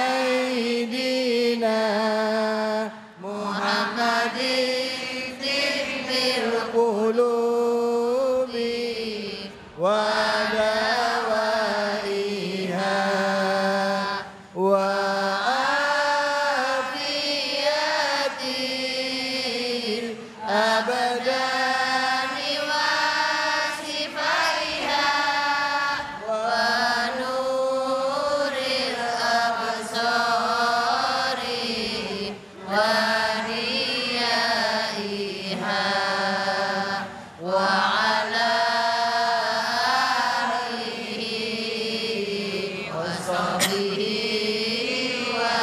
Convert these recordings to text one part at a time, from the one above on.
Sayyidina Muhammadin tibbil qulubi wa dawaiha wa afiyatil abadani wa sifaiha wa nuril absari wa riyaiha wa ala alihi wa sahbihi wa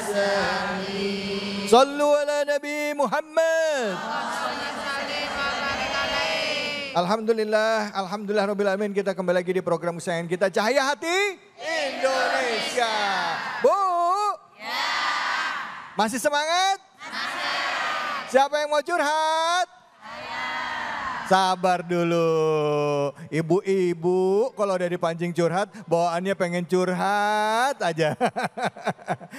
sallim. Sallu ala Nabi Muhammad. Alhamdulillah, alhamdulillah rabbil alamin, kita kembali lagi di program kesayangan kita Cahaya Hati Indonesia. Bu? Ya. Masih semangat? Masih. Siapa yang mau curhat? Saya. Sabar dulu. Ibu-ibu kalau udah dipancing curhat, bawaannya pengen curhat aja.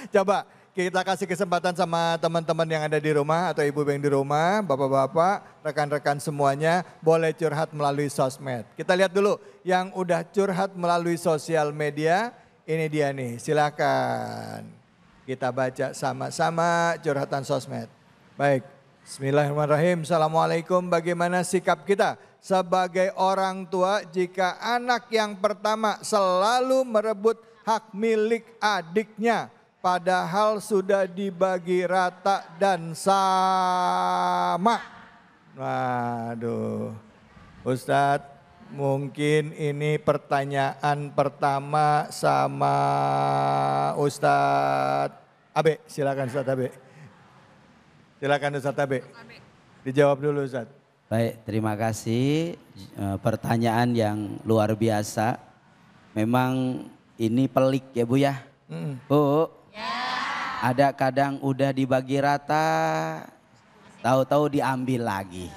Coba kita kasih kesempatan sama teman-teman yang ada di rumah atau ibu yang di rumah, bapak-bapak, rekan-rekan semuanya boleh curhat melalui sosmed. Kita lihat dulu yang udah curhat melalui sosial media, ini dia nih, silakan. Kita baca sama-sama curhatan sosmed. Baik, bismillahirrahmanirrahim. Assalamualaikum, bagaimana sikap kita sebagai orang tua jika anak yang pertama selalu merebut hak milik adiknya? Padahal sudah dibagi rata dan sama. Waduh, Ustadz, mungkin ini pertanyaan pertama sama Ustadz Abe. Silakan Ustadz Abe. Silakan Ustadz Abe. Dijawab dulu Ustadz. Baik, terima kasih. Pertanyaan yang luar biasa. Memang ini pelik ya Bu ya. Bu. Ya. Ada kadang udah dibagi rata, tahu-tahu diambil lagi.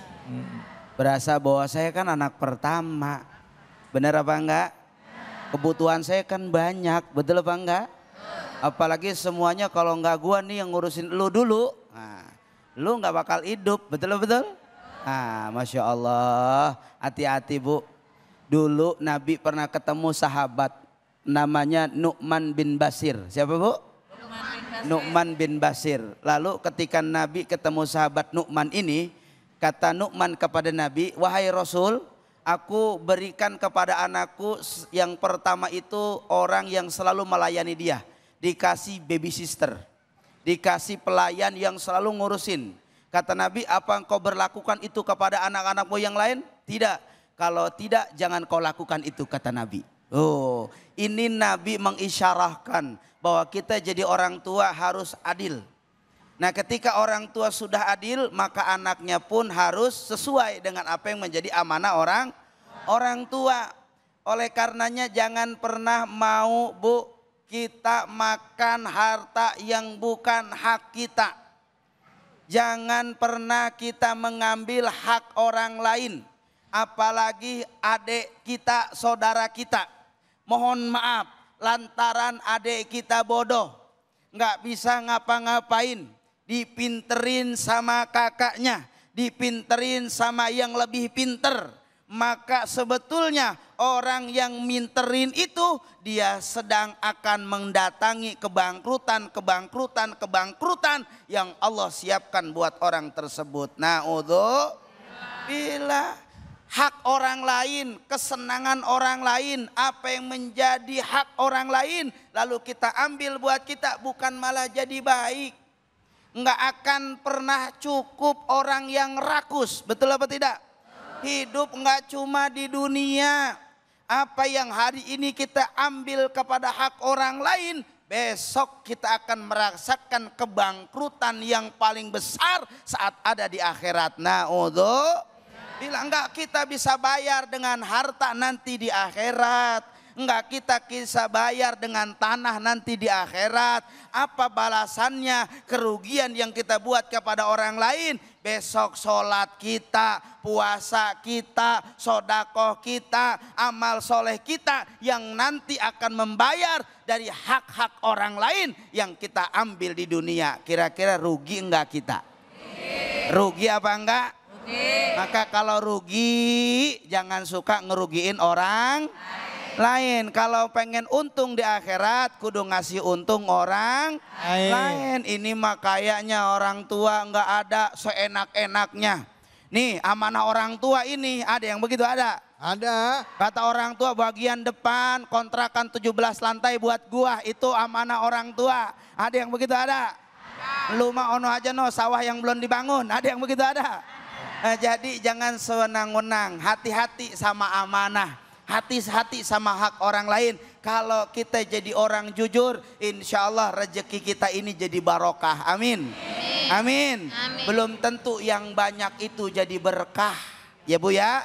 Berasa bahwa saya kan anak pertama, benar apa enggak? Kebutuhan saya kan banyak, betul apa enggak? Apalagi semuanya kalau enggak gua nih yang ngurusin lu dulu, nah, lu enggak bakal hidup, betul-betul? Ah, Masya Allah, hati-hati Bu. Dulu Nabi pernah ketemu sahabat namanya Nu'man bin Bashir. Siapa Bu? Nu'man bin Bashir. Lalu ketika Nabi ketemu sahabat Nu'man ini, kata Nu'man kepada Nabi, wahai Rasul, aku berikan kepada anakku yang pertama itu orang yang selalu melayani dia. Dikasih baby sister, dikasih pelayan yang selalu ngurusin. Kata Nabi, apa engkau berlakukan itu kepada anak-anakmu yang lain? Tidak. Kalau tidak, jangan kau lakukan itu, kata Nabi. Oh, ini Nabi mengisyarahkan bahwa kita jadi orang tua harus adil. Nah, ketika orang tua sudah adil, maka anaknya pun harus sesuai dengan apa yang menjadi amanah orang tua. Oleh karenanya jangan pernah mau Bu kita makan harta yang bukan hak kita. Jangan pernah kita mengambil hak orang lain, apalagi adik kita, saudara kita. Mohon maaf, lantaran adik kita bodoh, nggak bisa ngapa-ngapain, dipinterin sama kakaknya, dipinterin sama yang lebih pinter. Maka sebetulnya orang yang minterin itu dia sedang akan mendatangi kebangkrutan yang Allah siapkan buat orang tersebut. Na'udzubillah. Hak orang lain, kesenangan orang lain, apa yang menjadi hak orang lain lalu kita ambil buat kita, bukan malah jadi baik. Enggak akan pernah cukup orang yang rakus, betul apa tidak? Hidup enggak cuma di dunia. Apa yang hari ini kita ambil kepada hak orang lain, besok kita akan merasakan kebangkrutan yang paling besar saat ada di akhirat. Bila enggak kita bisa bayar dengan harta nanti di akhirat. Enggak kita bisa bayar dengan tanah nanti di akhirat. Apa balasannya kerugian yang kita buat kepada orang lain? Besok sholat kita, puasa kita, sodakoh kita, amal soleh kita yang nanti akan membayar dari hak-hak orang lain yang kita ambil di dunia. Kira-kira rugi enggak kita? Rugi apa enggak? Maka kalau rugi jangan suka ngerugiin orang lain. Kalau pengen untung di akhirat kudu ngasih untung orang lain. Ini mah kayaknya orang tua nggak ada seenak-enaknya. Nih amanah orang tua ini ada yang begitu ada? Ada. Kata orang tua bagian depan kontrakan 17 lantai buat gua itu amanah orang tua. Ada yang begitu ada? Lu mah ono aja no sawah yang belum dibangun. Ada yang begitu ada? Jadi jangan sewenang-wenang, hati-hati sama amanah, hati-hati sama hak orang lain. Kalau kita jadi orang jujur, insya Allah rezeki kita ini jadi barokah. Amin. Amin. Belum tentu yang banyak itu jadi berkah. Ya Bu ya,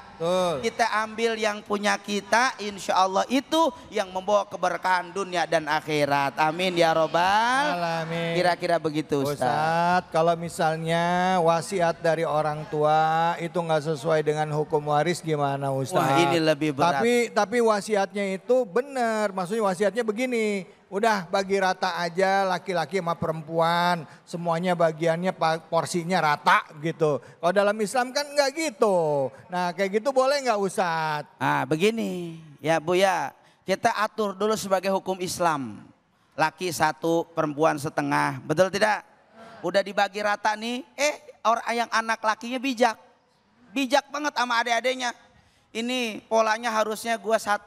kita ambil yang punya kita, insya Allah itu yang membawa keberkahan dunia dan akhirat. Amin ya robbal alamin. Kira-kira begitu Ustaz. Kalau misalnya wasiat dari orang tua itu nggak sesuai dengan hukum waris gimana Ustaz? Wah ini lebih berat. Tapi wasiatnya itu benar, maksudnya wasiatnya begini. Udah bagi rata aja laki-laki sama perempuan. Semuanya bagiannya porsinya rata gitu. Kalau dalam Islam kan nggak gitu. Nah kayak gitu boleh nggak Ustadz? Begini ya Bu ya. Kita atur dulu sebagai hukum Islam. Laki 1, perempuan setengah. Betul tidak? Udah dibagi rata nih. Orang yang anak lakinya bijak. Bijak banget sama adik-adiknya. Ini polanya harusnya gua 1,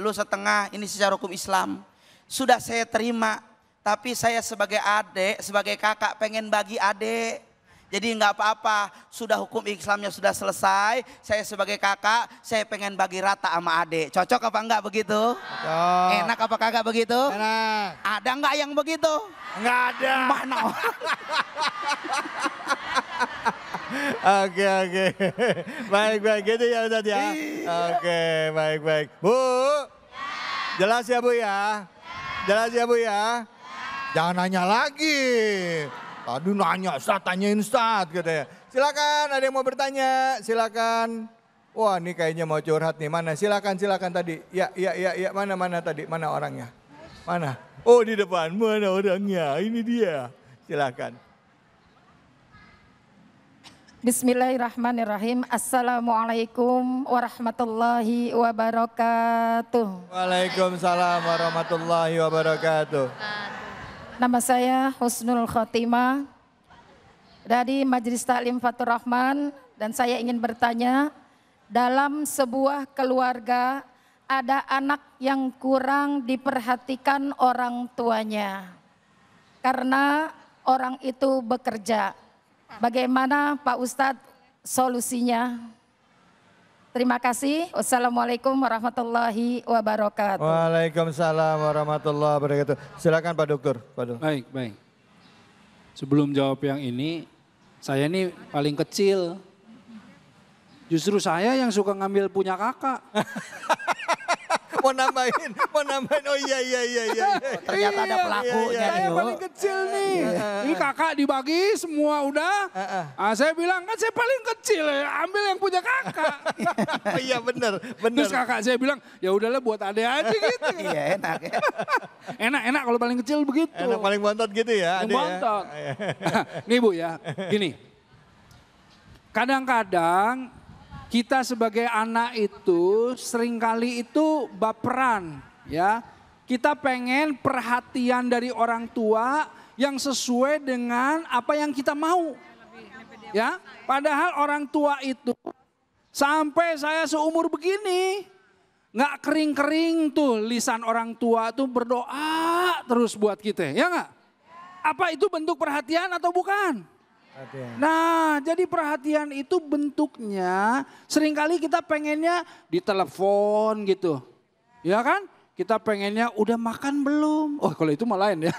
lu setengah. Ini secara hukum Islam. Sudah saya terima, tapi saya sebagai adik, sebagai kakak pengen bagi adik. Jadi nggak apa-apa, sudah hukum Islamnya sudah selesai. Saya sebagai kakak, saya pengen bagi rata sama adik. Cocok apa enggak begitu? Cocok. Enak apa kagak begitu? Enak. Ada enggak yang begitu? Enggak ada. Mana? Oke. Baik gitu ya Ustadz ya. Oke, baik. Bu, jelas ya Bu ya? Jelas ya Bu ya? Jangan nanya lagi. Tadi nanya Ustadz, tanyain Ustadz gitu ya. Silakan ada yang mau bertanya, silakan. Wah ini kayaknya mau curhat nih, mana? Silakan tadi. Ya, mana tadi, mana orangnya? Mana? Oh di depan, mana orangnya? Ini dia, silakan. Bismillahirrahmanirrahim. Assalamualaikum warahmatullahi wabarakatuh. Waalaikumsalam warahmatullahi wabarakatuh. Nama saya Husnul Khotimah dari Majelis Taklim Fatur Rahman dan saya ingin bertanya, dalam sebuah keluarga ada anak yang kurang diperhatikan orang tuanya karena orang itu bekerja. Bagaimana Pak Ustadz solusinya? Terima kasih. Wassalamualaikum warahmatullahi wabarakatuh. Waalaikumsalam warahmatullahi wabarakatuh. Silakan Pak Dokter. Baik. Sebelum jawab yang ini, saya ini paling kecil. Justru saya yang suka ngambil punya kakak. Mau nambahin. Oh iya. Ternyata ada pelakunya nih. Saya paling kecil nih. Ini kakak dibagi semua udah. Saya bilang kan saya paling kecil, ambil yang punya kakak. Oh iya benar. Terus kakak saya bilang ya udahlah buat adek aja gitu. Iya enak ya. Enak kalau paling kecil begitu. Enak paling bontot gitu ya. Paling bontot. Nih Bu ya, gini. Kadang-kadang kita sebagai anak itu seringkali itu baperan ya. Kita pengen perhatian dari orang tua yang sesuai dengan apa yang kita mau. Ya, padahal orang tua itu sampai saya seumur begini nggak kering-kering tuh lisan orang tua tuh berdoa terus buat kita, ya nggak? Apa itu bentuk perhatian atau bukan? Nah, jadi perhatian itu bentuknya seringkali kita pengennya ditelepon gitu. Ya kan? Kita pengennya udah makan belum? Oh, kalau itu mah lain ya.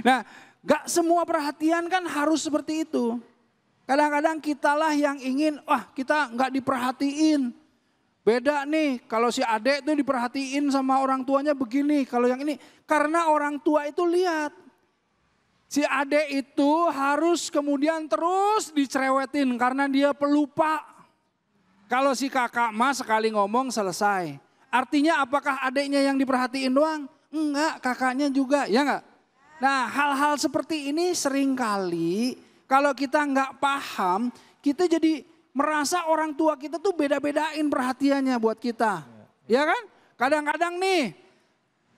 Nah, gak semua perhatian kan harus seperti itu. Kadang-kadang kitalah yang ingin, kita gak diperhatiin. Beda nih, kalau si adek tuh diperhatiin sama orang tuanya begini. Kalau yang ini, karena orang tua itu lihat. Si adek itu harus kemudian terus dicerewetin karena dia pelupa. Kalau si kakak mah sekali ngomong selesai. Artinya apakah adiknya yang diperhatiin doang? Enggak, kakaknya juga, ya enggak? Nah, hal-hal seperti ini seringkali kalau kita enggak paham, kita jadi merasa orang tua kita tuh beda-bedain perhatiannya buat kita. Ya kan? Kadang-kadang nih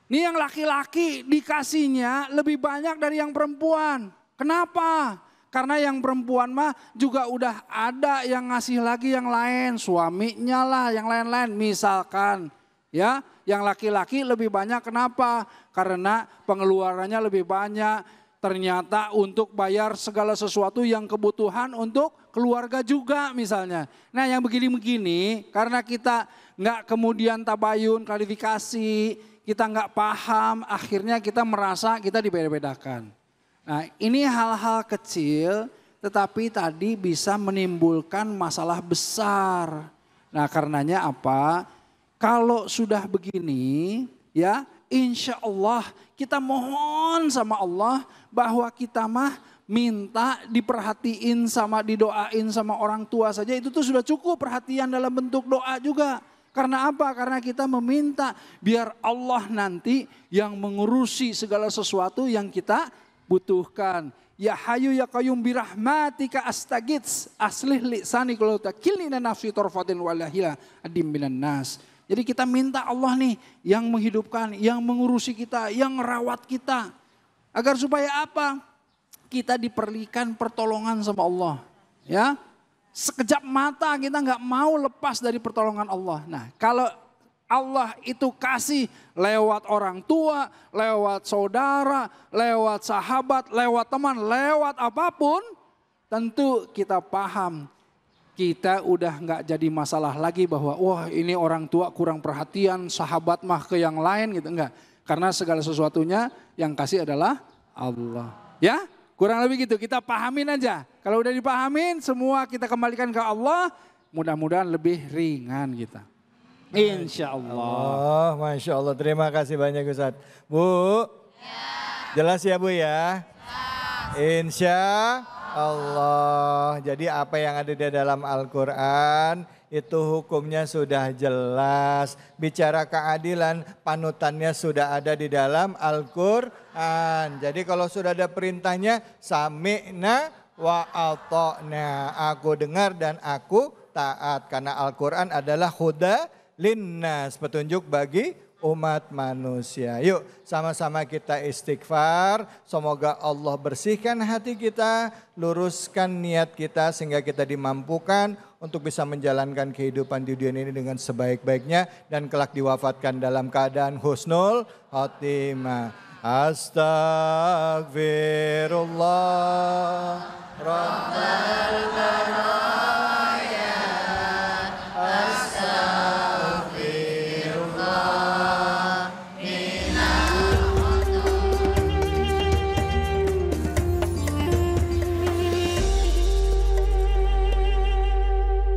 yang laki-laki dikasihnya lebih banyak dari yang perempuan. Kenapa? Karena yang perempuan mah juga udah ada yang ngasih lagi yang lain, suaminya lah, yang lain-lain. Misalkan ya, yang laki-laki lebih banyak kenapa? Karena pengeluarannya lebih banyak. Ternyata untuk bayar segala sesuatu yang kebutuhan untuk keluarga juga misalnya. Nah yang begini-begini karena kita nggak kemudian tabayun, klarifikasi, kita nggak paham, akhirnya kita merasa kita dibeda-bedakan. Nah ini hal-hal kecil tetapi tadi bisa menimbulkan masalah besar. Nah karenanya apa? Kalau sudah begini ya insya Allah kita mohon sama Allah bahwa kita mah minta diperhatiin sama didoain sama orang tua saja itu tuh sudah cukup perhatian dalam bentuk doa juga. Karena apa? Karena kita meminta biar Allah nanti yang mengurusi segala sesuatu yang kita butuhkan. Ya hayu ya qayyum birahmatika astagits aslih lisani kalau takilina nafsi torfatin walahila adim minan nas. Jadi kita minta Allah nih yang menghidupkan, yang mengurusi kita, yang merawat kita. Agar supaya apa? Kita diperlikan pertolongan sama Allah. Ya, sekejap mata kita nggak mau lepas dari pertolongan Allah. Nah kalau Allah itu kasih lewat orang tua, lewat saudara, lewat sahabat, lewat teman, lewat apapun. Tentu kita paham. Kita udah nggak jadi masalah lagi bahwa wah ini orang tua kurang perhatian, sahabat mah ke yang lain gitu. Enggak, karena segala sesuatunya yang kasih adalah Allah. Ya, kurang lebih gitu, kita pahamin aja. Kalau udah dipahamin semua kita kembalikan ke Allah, mudah-mudahan lebih ringan kita. Insya Allah. Oh, Masya Allah, terima kasih banyak Ustaz. Bu, jelas ya Bu ya? Insya Allah. Jadi apa yang ada di dalam Al-Quran itu hukumnya sudah jelas. Bicara keadilan panutannya sudah ada di dalam Al-Quran. Jadi kalau sudah ada perintahnya sami'na wa ata'na. Aku dengar dan aku taat. Karena Al-Quran adalah huda linnas, petunjuk bagi umat manusia. Yuk sama-sama kita istighfar. Semoga Allah bersihkan hati kita, luruskan niat kita sehingga kita dimampukan untuk bisa menjalankan kehidupan di dunia ini dengan sebaik-baiknya dan kelak diwafatkan dalam keadaan husnul khotimah. Astagfirullah.